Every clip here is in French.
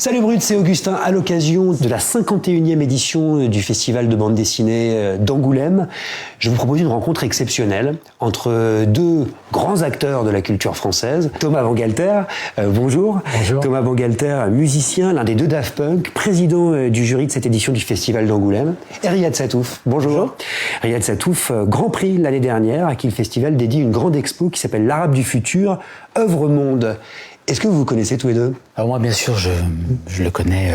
Salut Brut, c'est Augustin. À l'occasion de la 51e édition du festival de bande dessinée d'Angoulême, je vous propose une rencontre exceptionnelle entre deux grands acteurs de la culture française. Thomas Bangalter, bonjour. Bonjour. Thomas Bangalter, musicien, l'un des deux Daft Punk, président du jury de cette édition du festival d'Angoulême. Et Riyad Sattouf, bonjour. Riyad Sattouf, Grand Prix l'année dernière, à qui le festival dédie une grande expo qui s'appelle L'Arabe du futur, œuvre monde. Est-ce que vous vous connaissez tous les deux ? Alors moi, bien sûr, je le connais.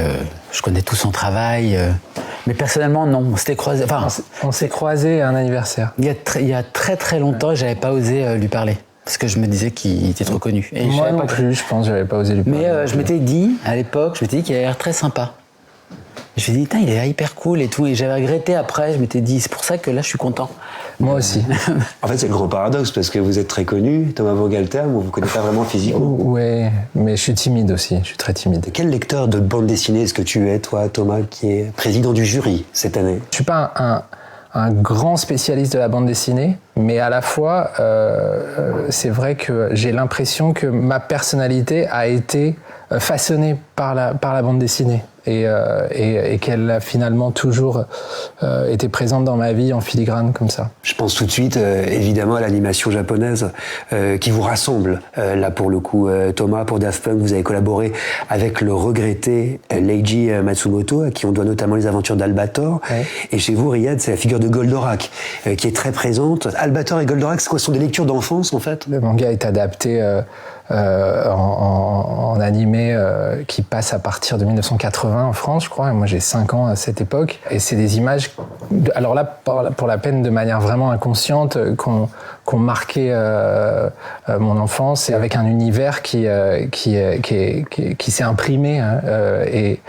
Je connais tout son travail, mais personnellement, non. On s'était croisés. Enfin, on s'est croisés à un anniversaire. Il y a très longtemps, et j'avais pas osé lui parler parce que je me disais qu'il était trop connu. Et moi non plus, je pense, j'avais pas osé lui parler. Mais je m'étais dit à l'époque, qu'il avait l'air très sympa. Je me suis dit, il est hyper cool et tout. Et j'avais regretté après, je m'étais dit, c'est pour ça que là, je suis content. Moi aussi. En fait, c'est le grand paradoxe, parce que vous êtes très connu, Thomas Bangalter, mais vous ne connaissez pas vraiment physiquement. Oui, mais je suis timide aussi, je suis très timide. Quel lecteur de bande dessinée est-ce que tu es, toi, Thomas, qui est président du jury cette année ? Je suis pas un grand spécialiste de la bande dessinée, mais à la fois, c'est vrai que j'ai l'impression que ma personnalité a été façonnée par la bande dessinée. Et qu'elle a finalement toujours été présente dans ma vie en filigrane comme ça. Je pense tout de suite évidemment à l'animation japonaise qui vous rassemble. Là pour le coup, Thomas, pour Daft Punk, vous avez collaboré avec le regretté Leiji Matsumoto, à qui on doit notamment les aventures d'Albator. Ouais. Et chez vous, Riyad, c'est la figure de Goldorak qui est très présente. Albator et Goldorak, c'est quoi ? Ce sont des lectures d'enfance en fait ? Le manga est adapté en animé qui passe à partir de 1980 en France, je crois, et moi j'ai 5 ans à cette époque, et c'est des images, alors là pour la peine de manière vraiment inconsciente, qu'on marqué mon enfance, et avec un univers qui s'est imprimé, hein, et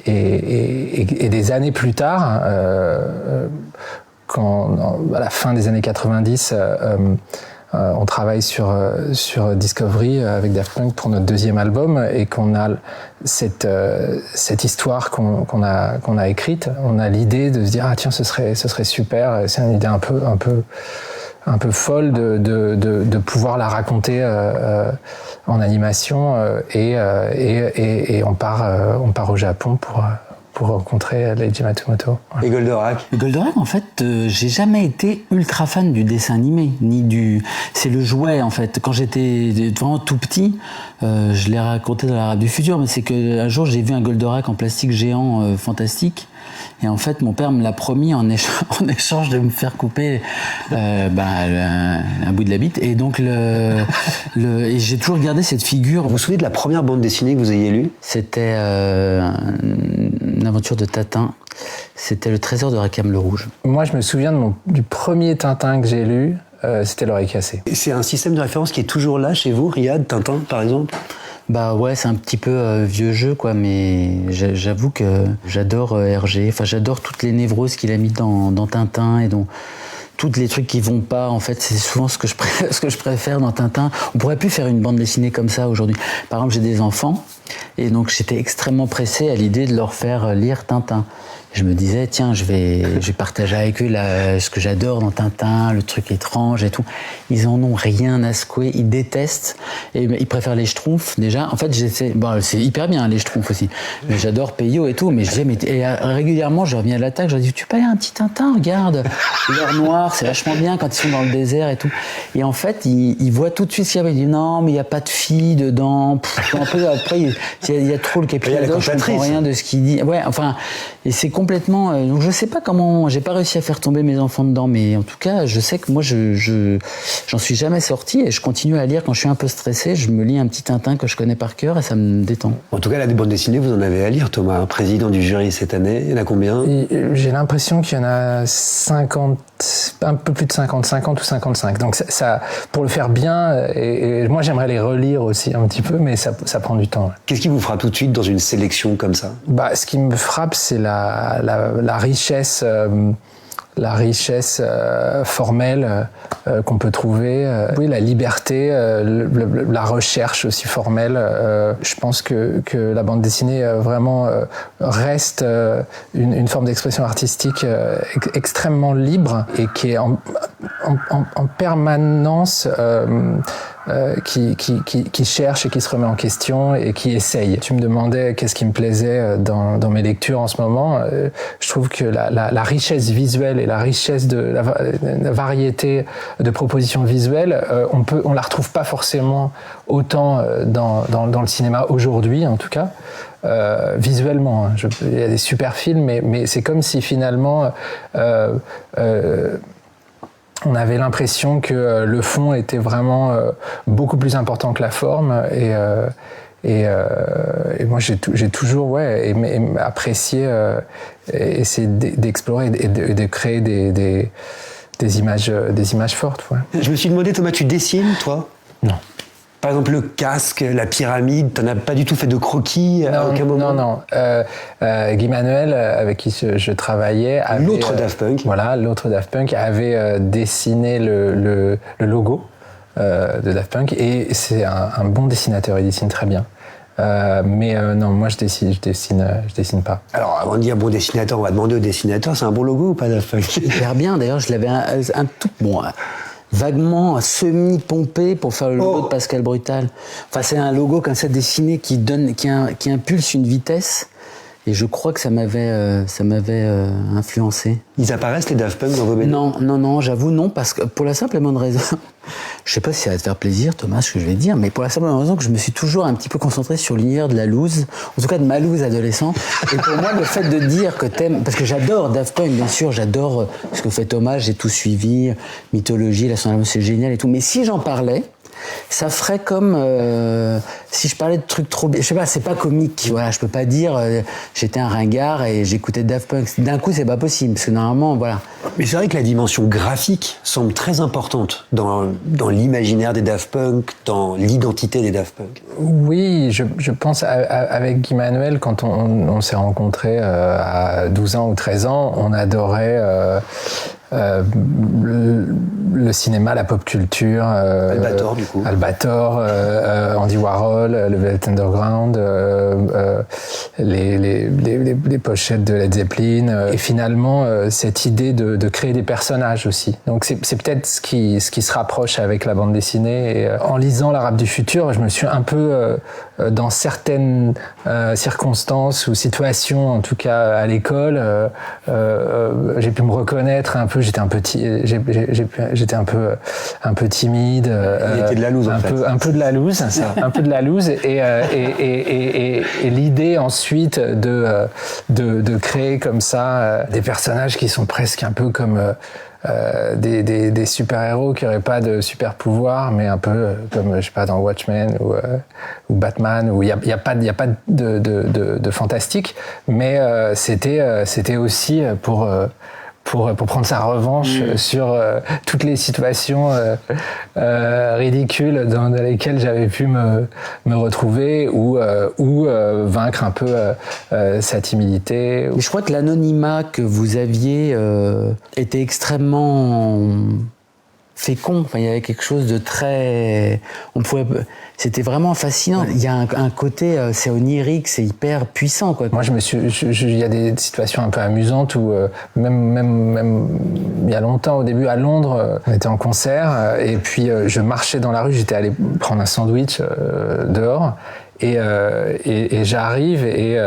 des années plus tard, à la fin des années 90, on travaille sur Discovery avec Daft Punk pour notre 2e album, et qu'on a cette histoire qu'on a écrite. On a l'idée de se dire tiens, ce serait super. C'est une idée un peu folle de pouvoir la raconter en animation, et on part au Japon pour rencontrer Leiji Matsumoto. Et Goldorak ? Goldorak, en fait, j'ai jamais été ultra fan du dessin animé, c'est le jouet, en fait. Quand j'étais vraiment tout petit, je l'ai raconté dans l'Arabe du futur, mais c'est qu'un jour, j'ai vu un Goldorak en plastique géant fantastique. Et en fait, mon père me l'a promis en échange de me faire couper un bout de la bite. Et donc, et j'ai toujours gardé cette figure. Vous vous souvenez de la première bande dessinée que vous ayez lue ? C'était une aventure de Tintin. C'était Le Trésor de Rackham le Rouge. Moi, je me souviens du premier Tintin que j'ai lu. C'était L'Oreille cassée. C'est un système de référence qui est toujours là chez vous, Riyad, Tintin, par exemple ? Bah ouais, c'est un petit peu vieux jeu, quoi, mais j'avoue que j'adore Hergé. Enfin, j'adore toutes les névroses qu'il a mis dans Tintin, et donc toutes les trucs qui vont pas. En fait, c'est souvent ce que je préfère dans Tintin. On pourrait plus faire une bande dessinée comme ça aujourd'hui. Par exemple, j'ai des enfants, et donc j'étais extrêmement pressé à l'idée de leur faire lire Tintin. Je me disais, tiens, je vais partager avec eux ce que j'adore dans Tintin, le truc étrange et tout. Ils en ont rien à secouer, ils détestent, et ils préfèrent les Schtroumpfs déjà. En fait, c'est hyper bien les Schtroumpfs aussi. Mais j'adore Peyo et tout, mais je disais, régulièrement, je reviens à l'attaque, je leur dis, tu peux pas lire un petit Tintin, regarde, l'heure noire, c'est vachement bien quand ils sont dans le désert et tout. Et en fait, ils voient tout de suite ce qu'il y a. Ils disent, non, mais il y a pas de fille dedans. Après, il y a trop le capitaine, je comprends rien de ce qu'il dit. Ouais, enfin, et c'est complètement. Donc je sais pas comment. J'ai pas réussi à faire tomber mes enfants dedans, mais en tout cas, je sais que moi, j'en suis jamais sorti, et je continue à lire quand je suis un peu stressé. Je me lis un petit Tintin que je connais par cœur, et ça me détend. En tout cas, là, des bandes dessinées, vous en avez à lire, Thomas, président du jury cette année. Il y en a combien ? J'ai l'impression qu'il y en a 50, un peu plus de 50 ou 55. Donc ça, pour le faire bien, et moi j'aimerais les relire aussi un petit peu, mais ça prend du temps. Qu'est-ce qui vous frappe tout de suite dans une sélection comme ça ? Ce qui me frappe, c'est la richesse formelle qu'on peut trouver, oui, la liberté, la recherche aussi formelle. Je pense que la bande dessinée vraiment reste une forme d'expression artistique extrêmement libre, et qui est en permanence qui cherche et qui se remet en question et qui essaye. Tu me demandais qu'est-ce qui me plaisait dans mes lectures en ce moment. Je trouve que la richesse visuelle et la richesse de la variété de propositions visuelles, on la retrouve pas forcément autant dans le cinéma aujourd'hui, en tout cas. Visuellement, il y a des super films, mais c'est comme si finalement on avait l'impression que le fond était vraiment beaucoup plus important que la forme, et moi j'ai toujours apprécié essayer d'explorer et de créer des images fortes. Ouais. Je me suis demandé, Thomas, tu dessines, toi ? Non. Par exemple, le casque, la pyramide, t'en as pas du tout fait de croquis à aucun moment ? Non. Guy Manuel, avec qui je travaillais, avait, l'autre Daft Punk. Voilà, l'autre Daft Punk avait dessiné le logo de Daft Punk, et c'est un bon dessinateur, il dessine très bien. Non, moi je dessine pas. Alors, avant de dire bon dessinateur, on va demander au dessinateur, c'est un bon logo ou pas, Daft Punk ? Hyper bien, d'ailleurs, je l'avais un tout bon. Vaguement semi-pompé pour faire le logo de Pascal Brutal. Enfin, c'est un logo comme ça dessiné qui impulse une vitesse. Et je crois que ça m'avait influencé. Ils apparaissent, les Daft Punk, dans vos BD ? Non, j'avoue non, parce que pour la simple et bonne raison, je sais pas si ça va te faire plaisir, Thomas, ce que je vais dire, mais pour la simple et bonne raison que je me suis toujours un petit peu concentré sur l'univers de la loose, en tout cas de ma loose adolescent. Et pour moi, le fait de dire que t'aimes, parce que j'adore Daft Punk, bien sûr, j'adore ce que fait Thomas, j'ai tout suivi, mythologie, la son album, c'est génial et tout, mais si j'en parlais, ça ferait comme si je parlais de trucs trop bien. Je sais pas, c'est pas comique. Voilà, je peux pas dire j'étais un ringard et j'écoutais Daft Punk. D'un coup, c'est pas possible parce que normalement, voilà. Mais c'est vrai que la dimension graphique semble très importante dans l'imaginaire des Daft Punk, dans l'identité des Daft Punk. Oui, je pense avec Guy Manuel, quand on s'est rencontrés à 12 ans ou 13 ans, on adorait le cinéma, la pop culture. Albator, du coup. Albator, Andy Warhol, le Velvet Underground, les pochettes de Led Zeppelin. Et finalement, cette idée de créer des personnages aussi. Donc c'est peut-être ce qui se rapproche avec la bande dessinée. Et en lisant L'Arabe du futur, je me suis un peu, dans certaines circonstances ou situations, en tout cas à l'école, j'ai pu me reconnaître un peu. J'étais un peu timide. Il était de la loose, en fait. Un peu de la loose, ça. Un peu de la loose. Et l'idée ensuite de créer comme ça des personnages qui sont presque un peu comme des super-héros qui n'auraient pas de super-pouvoir, mais un peu comme, je sais pas, dans Watchmen ou Batman, où il y a pas de fantastique, mais c'était aussi pour prendre sa revanche sur toutes les situations ridicules dans lesquelles j'avais pu me retrouver, ou vaincre un peu sa timidité. Mais je crois que l'anonymat que vous aviez était extrêmement fécond. Enfin, il y avait quelque chose de très... C'était vraiment fascinant. Il y a un côté, c'est onirique, c'est hyper puissant, quoi. Moi, il y a des situations un peu amusantes où, même il y a longtemps, au début, à Londres, on était en concert, et puis je marchais dans la rue, j'étais allé prendre un sandwich dehors, et j'arrive, et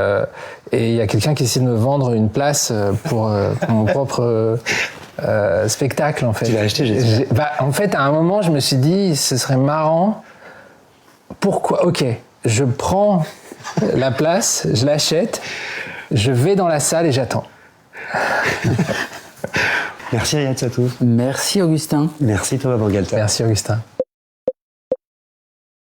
il y a quelqu'un qui essaie de me vendre une place pour mon propre... spectacle, en fait. Tu l'as acheté, j'espère. En fait, à un moment, je me suis dit, ce serait marrant. Pourquoi ? Ok, je prends la place, je l'achète, je vais dans la salle et j'attends. Merci Riyad Sattouf. Merci Augustin. Merci Thomas Bangalter. Merci Augustin.